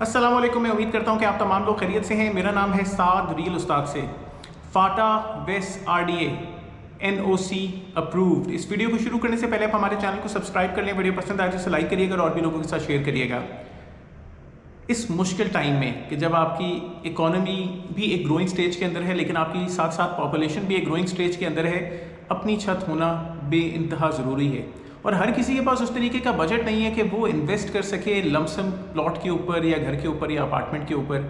अस्सलाम वालेकुम। मैं उम्मीद करता हूँ कि आप तमाम लोग खैरियत से हैं। मेरा नाम है साद रियल उस्ताद से। फाटा वेस RDA NOC अप्रूव्ड। इस वीडियो को शुरू करने से पहले आप हमारे चैनल को सब्सक्राइब कर लें। वीडियो पसंद आए तो लाइक करिएगा और भी लोगों के साथ शेयर करिएगा। इस मुश्किल टाइम में कि जब आपकी इकोनॉमी भी एक ग्रोइंग स्टेज के अंदर है, लेकिन आपकी साथ साथ पॉपुलेशन भी एक ग्रोइंग स्टेज के अंदर है, अपनी छत होना बेइंतहा ज़रूरी है। और हर किसी के पास उस तरीके का बजट नहीं है कि वो इन्वेस्ट कर सके लमसम प्लॉट के ऊपर या घर के ऊपर या अपार्टमेंट के ऊपर।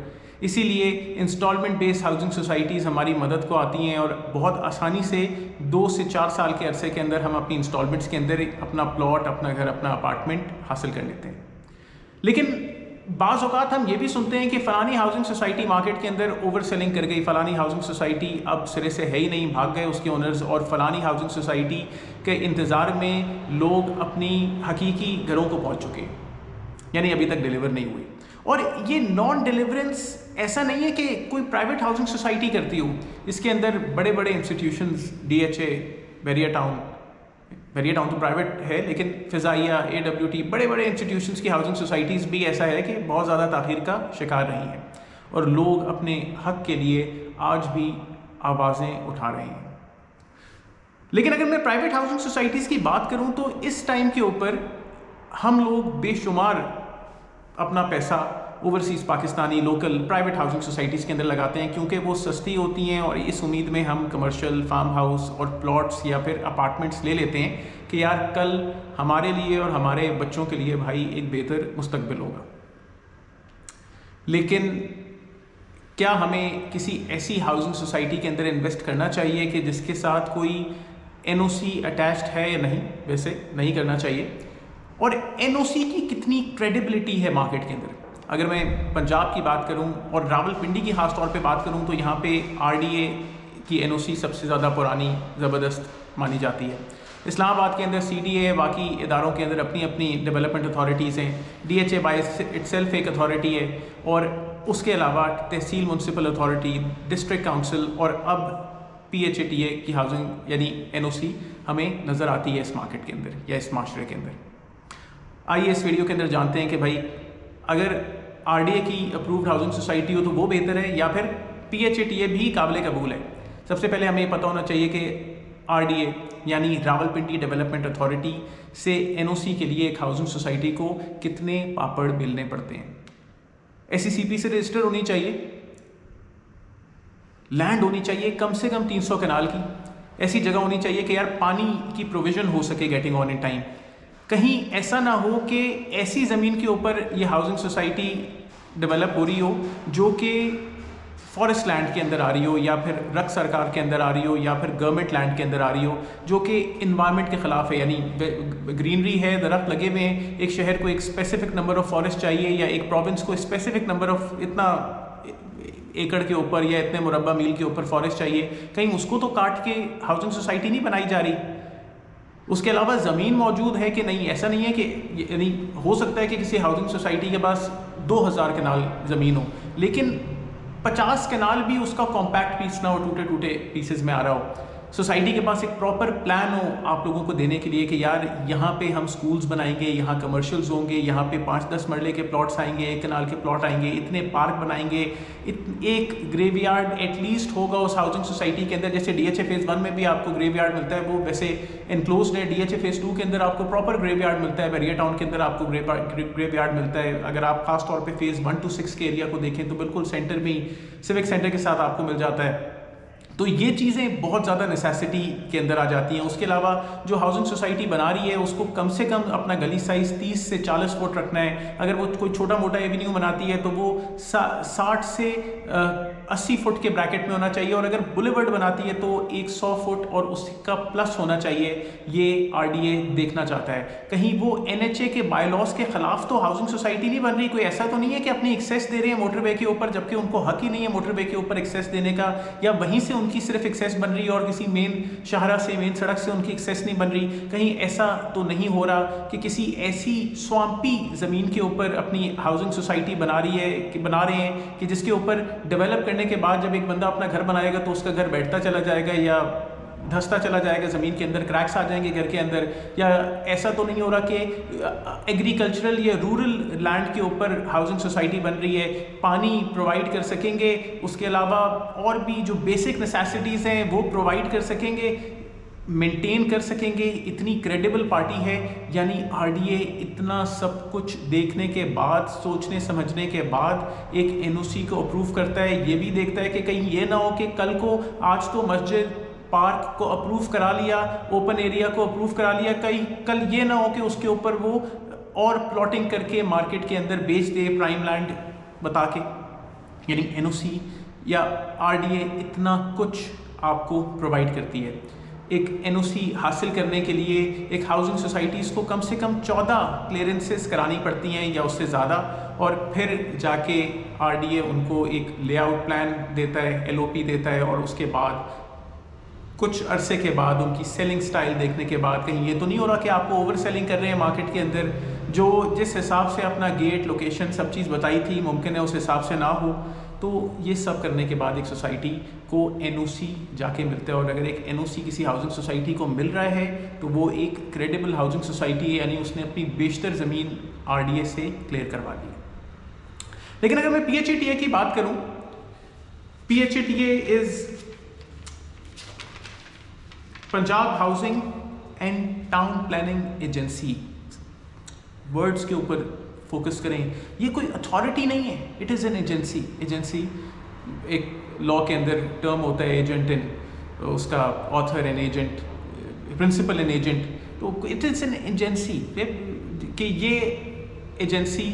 इसीलिए इंस्टॉलमेंट बेस्ड हाउसिंग सोसाइटीज़ हमारी मदद को आती हैं और बहुत आसानी से 2 से 4 साल के अरसे के अंदर हम अपनी इंस्टॉलमेंट्स के अंदर अपना प्लॉट, अपना घर, अपना अपार्टमेंट हासिल कर लेते हैं। लेकिन बाज़ औक़ात हम ये भी सुनते हैं कि फ़लानी हाउसिंग सोसाइटी मार्केट के अंदर ओवर सेलिंग कर गई, फ़लानी हाउसिंग सोसाइटी अब सिरे से है ही नहीं, भाग गए उसके ओनर्स, और फ़लानी हाउसिंग सोसाइटी के इंतज़ार में लोग अपनी हकीकी घरों को पहुंच चुके हैं, यानी अभी तक डिलीवर नहीं हुई। और ये नॉन डिलीवरेंस ऐसा नहीं है कि कोई प्राइवेट हाउसिंग सोसाइटी करती हो। इसके अंदर बड़े बड़े इंस्टीट्यूशंस, DHA, बैरिया टाउन तो प्राइवेट है, लेकिन फ़िज़ाइया, AWT, बड़े बड़े इंस्टीट्यूशंस की हाउसिंग सोसाइटीज़ भी ऐसा है कि बहुत ज़्यादा ताख़ीर का शिकार रही हैं और लोग अपने हक़ के लिए आज भी आवाज़ें उठा रहे हैं। लेकिन अगर मैं प्राइवेट हाउसिंग सोसाइटीज़ की बात करूं तो इस टाइम के ऊपर हम लोग बेशुमार अपना पैसा overseas Pakistani local private housing societies के अंदर लगाते हैं, क्योंकि वो सस्ती होती हैं और इस उम्मीद में हम कमर्शियल फार्म हाउस और प्लॉट्स या फिर अपार्टमेंट्स ले लेते हैं कि यार कल हमारे लिए और हमारे बच्चों के लिए भाई एक बेहतर मुस्तकबिल होगा। लेकिन क्या हमें किसी ऐसी हाउसिंग सोसाइटी के अंदर इन्वेस्ट करना चाहिए कि जिसके साथ कोई NOC अटैच्ड है या नहीं? वैसे नहीं करना चाहिए। और NOC की कितनी क्रेडिबिलिटी है मार्केट के अंदर? अगर मैं पंजाब की बात करूं और रावलपिंडी की ख़ास तौर पे बात करूं तो यहाँ पे RDA की NOC सबसे ज़्यादा पुरानी ज़बरदस्त मानी जाती है। इस्लामाबाद के अंदर CDA है, बाकी इदारों के अंदर अपनी अपनी डेवलपमेंट अथॉरिटीज़ हैं। DHA बाय इटसेल्फ एक अथॉरिटी है और उसके अलावा तहसील म्यूनसिपल अथॉरिटी, डिस्ट्रिक्ट काउंसिल और अब PHATA की हाउसिंग यानी NOC हमें नज़र आती है इस मार्केट के अंदर या इस माशरे के अंदर। आइए इस वीडियो के अंदर जानते हैं कि भाई अगर RDA की अप्रूव्ड हाउसिंग सोसाइटी हो तो वो बेहतर है या फिर PHATA भी काबिल कबूल है। सबसे पहले हमें पता होना चाहिए कि RDA यानी रावलपिंडी डेवलपमेंट अथॉरिटी से NOC के लिए एक हाउसिंग सोसाइटी को कितने पापड़ बेलने पड़ते हैं। SECP से रजिस्टर होनी चाहिए, लैंड होनी चाहिए कम से कम 300 कनाल की, ऐसी जगह होनी चाहिए कि यार पानी की प्रोविज़न हो सके गेटिंग ऑन इन टाइम। कहीं ऐसा ना हो कि ऐसी ज़मीन के ऊपर ये हाउसिंग सोसाइटी डेवलप हो रही हो जो कि फॉरेस्ट लैंड के अंदर आ रही हो या फिर रख सरकार के अंदर आ रही हो या फिर गवर्नमेंट लैंड के अंदर आ रही हो, जो कि इन्वायरमेंट के ख़िलाफ़ है। यानी ग्रीनरी है, दरख्त लगे हुए हैं, एक शहर को एक स्पेसिफिक नंबर ऑफ़ फॉरेस्ट चाहिए या एक प्रोविंस को स्पेसिफिक नंबर ऑफ़ इतना एकड़ के ऊपर या इतने मुरब्बा मील के ऊपर फॉरेस्ट चाहिए, कहीं उसको तो काट के हाउसिंग सोसाइटी नहीं बनाई जा रही। उसके अलावा ज़मीन मौजूद है कि नहीं, ऐसा नहीं है कि यानी हो सकता है कि किसी हाउसिंग सोसाइटी के पास 2000 कनाल ज़मीन हो लेकिन 50 कनाल भी उसका कॉम्पैक्ट पीस ना हो, टूटे टूटे पीसेस में आ रहा हो। सोसाइटी के पास एक प्रॉपर प्लान हो आप लोगों को देने के लिए कि यार यहाँ पे हम स्कूल्स बनाएंगे, यहाँ कमर्शियल्स होंगे, यहाँ पे 5-10 मरले के प्लॉट्स आएंगे, 1 कनाल के प्लॉट आएंगे, इतने पार्क बनाएंगे, एक ग्रेवयार्ड एटलीस्ट होगा उस हाउसिंग सोसाइटी के अंदर। जैसे DHA फेज़ 1 में भी आपको ग्रेवयार्ड मिलता है, वो वैसे इनक्लोज्ड है। DHA फेज़ 2 के अंदर आपको प्रॉपर ग्रेवयार्ड मिलता है। बैरिया टाउन के अंदर आपको ग्रेवयार्ड मिलता है। अगर आप खास तौर पर फेज़ 1 to 6 के एरिया को देखें तो बिल्कुल सेंटर में ही सिविक सेंटर के साथ आपको मिल जाता है। तो ये चीज़ें बहुत ज़्यादा नेसेसिटी के अंदर आ जाती हैं। उसके अलावा जो हाउसिंग सोसाइटी बना रही है उसको कम से कम अपना गली साइज़ 30 से 40 फुट रखना है। अगर वो कोई छोटा मोटा एवेन्यू बनाती है तो वो 60 से 80 फुट के ब्रैकेट में होना चाहिए, और अगर बुलेवर्ड बनाती है तो 100 फुट और उसका प्लस होना चाहिए। ये RDA देखना चाहता है। कहीं वो NHA के बायलॉज के ख़िलाफ़ तो हाउसिंग सोसाइटी नहीं बन रही। कोई ऐसा तो नहीं है कि अपनी एक्सेस दे रहे हैं मोटरवे के ऊपर, जबकि उनको हक ही नहीं है मोटरवे के ऊपर एक्सेस देने का, या वहीं से उनकी सिर्फ एक्सेस बन रही है और किसी मेन शाहरा से, मेन सड़क से उनकी एक्सेस नहीं बन रही। कहीं ऐसा तो नहीं हो रहा कि किसी ऐसी स्वाम्पी ज़मीन के ऊपर अपनी हाउसिंग सोसाइटी बना रहे हैं कि जिसके ऊपर डेवलप करने के बाद जब एक बंदा अपना घर बनाएगा तो उसका घर बैठता चला जाएगा या धंसता चला जाएगा ज़मीन के अंदर, क्रैक्स आ जाएंगे घर के अंदर, या ऐसा तो नहीं हो रहा कि एग्रीकल्चरल या रूरल लैंड के ऊपर हाउसिंग सोसाइटी बन रही है, पानी प्रोवाइड कर सकेंगे, उसके अलावा और भी जो बेसिक नेसेसिटीज़ हैं वो प्रोवाइड कर सकेंगे, मेंटेन कर सकेंगे, इतनी क्रेडिबल पार्टी है। यानी आरडीए इतना सब कुछ देखने के बाद, सोचने समझने के बाद एक एनओसी को अप्रूव करता है। ये भी देखता है कि कहीं ये ना हो कि कल को, आज तो मस्जिद पार्क को अप्रूव करा लिया, ओपन एरिया को अप्रूव करा लिया, कल ये ना हो कि उसके ऊपर वो और प्लॉटिंग करके मार्केट के अंदर बेच दे प्राइम लैंड बता के। यानी एनओसी या आरडीए इतना कुछ आपको प्रोवाइड करती है। एक एनओसी हासिल करने के लिए एक हाउसिंग सोसाइटीज़ को कम से कम 14 क्लियरेंसेस करानी पड़ती हैं या उससे ज़्यादा, और फिर जाके आरडीए उनको एक लेआउट प्लान देता है, एलओपी देता है, और उसके बाद कुछ अरसे के बाद उनकी सेलिंग स्टाइल देखने के बाद, कहीं ये तो नहीं हो रहा कि आपको ओवर सेलिंग कर रहे हैं मार्केट के अंदर, जो जिस हिसाब से अपना गेट, लोकेशन, सब चीज़ बताई थी, मुमकिन है उस हिसाब से ना हो। तो ये सब करने के बाद एक सोसाइटी को एनओसी जाके मिलता है, और अगर एक एनओसी किसी हाउसिंग सोसाइटी को मिल रहा है तो वो एक क्रेडिबल हाउसिंग सोसाइटी है, यानी उसने अपनी बेशतर ज़मीन आरडीए से क्लियर करवा ली। लेकिन अगर मैं पीएचईटीए की बात करूं, PHETA is Punjab housing and town planning agency. Words के ऊपर फोकस करें, ये कोई अथॉरिटी नहीं है, it is an agency. Agency एक लॉ के अंदर टर्म होता है, एजेंट इन, उसका author and agent, principal and agent, तो इट इज़ एन एजेंसी कि ये एजेंसी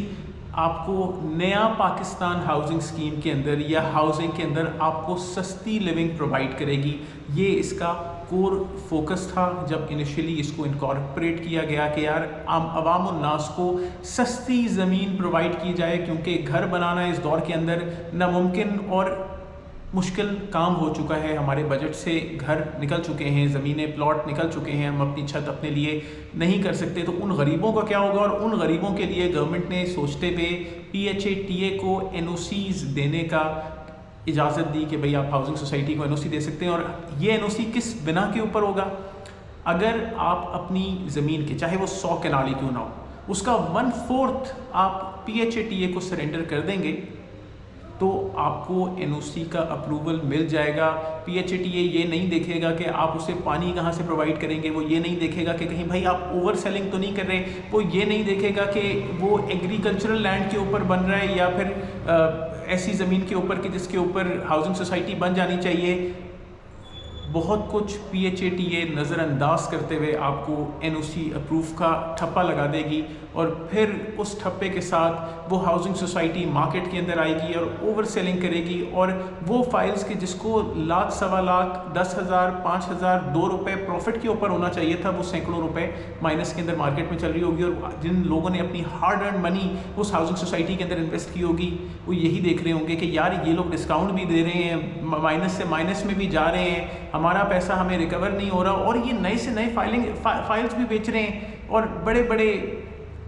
आपको नया पाकिस्तान हाउसिंग स्कीम के अंदर या हाउसिंग के अंदर आपको सस्ती लिविंग प्रोवाइड करेगी। ये इसका कोर फोकस था जब इनिशियली इसको इनकॉर्पोरेट किया गया कि यार अवाम उन्नास को सस्ती ज़मीन प्रोवाइड की जाए, क्योंकि घर बनाना इस दौर के अंदर नामुमकिन और मुश्किल काम हो चुका है। हमारे बजट से घर निकल चुके हैं, ज़मीनें, प्लॉट निकल चुके हैं, हम अपनी छत अपने लिए नहीं कर सकते। तो उन गरीबों का क्या होगा, और उन गरीबों के लिए गवर्नमेंट ने सोचते हुए पीएचईटीए को एनओसीज़ देने का इजाज़त दी कि भाई आप हाउसिंग सोसाइटी को एनओसी दे सकते हैं। और ये एनओसी किस बिना के ऊपर होगा, अगर आप अपनी ज़मीन के, चाहे वो 100 कनाल ही क्यों ना हो, उसका 1/4 आप पीएचईटीए को सरेंडर कर देंगे तो आपको एनओसी का अप्रूवल मिल जाएगा। पीएचईटीए ये नहीं देखेगा कि आप उसे पानी कहाँ से प्रोवाइड करेंगे, वो ये नहीं देखेगा कि कहीं भाई आप ओवर सेलिंग तो नहीं कर रहे, वो ये नहीं देखेगा कि वो एग्रीकल्चरल लैंड के ऊपर बन रहा है या फिर ऐसी ज़मीन के ऊपर कि जिसके ऊपर हाउसिंग सोसाइटी बन जानी चाहिए। बहुत कुछ पीएचईटीए नज़रअंदाज करते हुए आपको एनओसी अप्रूव का ठप्पा लगा देगी, और फिर उस ठप्पे के साथ वो हाउसिंग सोसाइटी मार्केट के अंदर आएगी और ओवर सेलिंग करेगी। और वो फाइल्स के जिसको लाख, सवा लाख, 10,000, 5,000, ₹2 प्रॉफिट के ऊपर होना चाहिए था, वो सैकड़ों रुपए माइनस के अंदर मार्केट में चल रही होगी। और जिन लोगों ने अपनी हार्ड अर्न मनी उस हाउसिंग सोसाइटी के अंदर इन्वेस्ट की होगी, वो यही देख रहे होंगे कि यार ये लोग डिस्काउंट भी दे रहे हैं, माइनस से माइनस में भी जा रहे हैं, हमारा पैसा हमें रिकवर नहीं हो रहा, और ये नए से नए फाइल्स भी बेच रहे हैं, और बड़े बड़े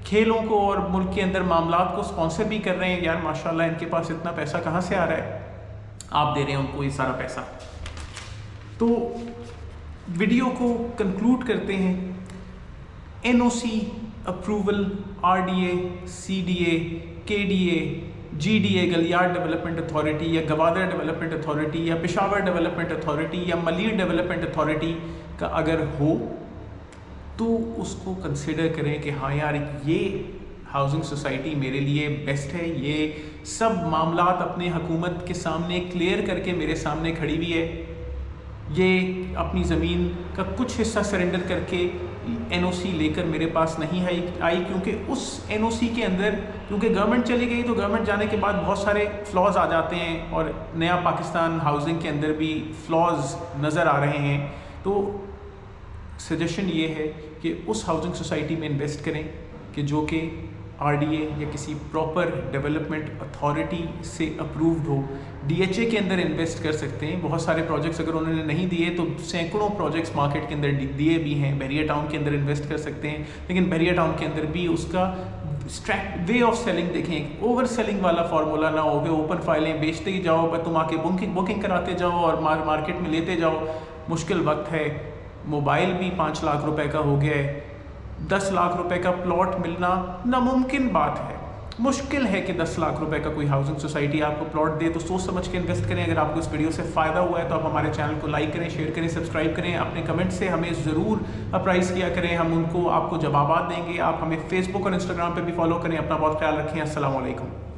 खेलों को और मुल्क के अंदर मामलात को स्पॉन्सर भी कर रहे हैं। यार माशाल्लाह इनके पास इतना पैसा कहाँ से आ रहा है, आप दे रहे हैं उनको ये सारा पैसा। तो वीडियो को कंक्लूड करते हैं। NOC approval RDA, CDA, KDA, GDA Galiyat development authority या गवादर डेवलपमेंट अथॉरिटी या पेशावर डेवलपमेंट अथॉरिटी या मलीर डेवलपमेंट अथॉरिटी का अगर हो तो उसको कंसिडर करें कि हाँ यार ये हाउसिंग सोसाइटी मेरे लिए बेस्ट है, ये सब मामलात अपने हुकूमत के सामने क्लियर करके मेरे सामने खड़ी हुई है, ये अपनी ज़मीन का कुछ हिस्सा सरेंडर करके एनओसी लेकर मेरे पास नहीं आई, क्योंकि उस एनओसी के अंदर, क्योंकि गवर्नमेंट चली गई तो गवर्नमेंट जाने के बाद बहुत सारे फ्लॉज आ जाते हैं, और नया पाकिस्तान हाउसिंग के अंदर भी फ्लॉज नज़र आ रहे हैं। तो सजेशन ये है कि उस हाउसिंग सोसाइटी में इन्वेस्ट करें कि जो कि आरडीए या किसी प्रॉपर डेवलपमेंट अथॉरिटी से अप्रूव्ड हो। डीएचए के अंदर इन्वेस्ट कर सकते हैं, बहुत सारे प्रोजेक्ट्स अगर उन्होंने नहीं दिए तो सैकड़ों प्रोजेक्ट्स मार्केट के अंदर दिए भी हैं। बहरिया टाउन के अंदर इन्वेस्ट कर सकते हैं, लेकिन बहरिया टाउन के अंदर भी उसका वे ऑफ सेलिंग देखें, ओवर सेलिंग वाला फार्मूला ना हो कि ओपन फाइलें बेचते ही जाओ, तुम आके बुकिंग कराते जाओ और मार्केट में लेते जाओ। मुश्किल वक्त है, मोबाइल भी 5 लाख रुपए का हो गया है, 10 लाख रुपए का प्लॉट मिलना नामुमकिन बात है। मुश्किल है कि 10 लाख रुपए का कोई हाउसिंग सोसाइटी आपको प्लॉट दे, तो सोच समझ के इन्वेस्ट करें। अगर आपको इस वीडियो से फ़ायदा हुआ है तो आप हमारे चैनल को लाइक करें, शेयर करें, सब्सक्राइब करें। अपने कमेंट से हमें ज़रूर अप्राइज़ किया करें, हम उनको आपको जवाब देंगे। आप हमें फेसबुक और इंस्टाग्राम पर भी फॉलो करें। अपना बहुत ख्याल रखें। अस्सलाम वालेकुम।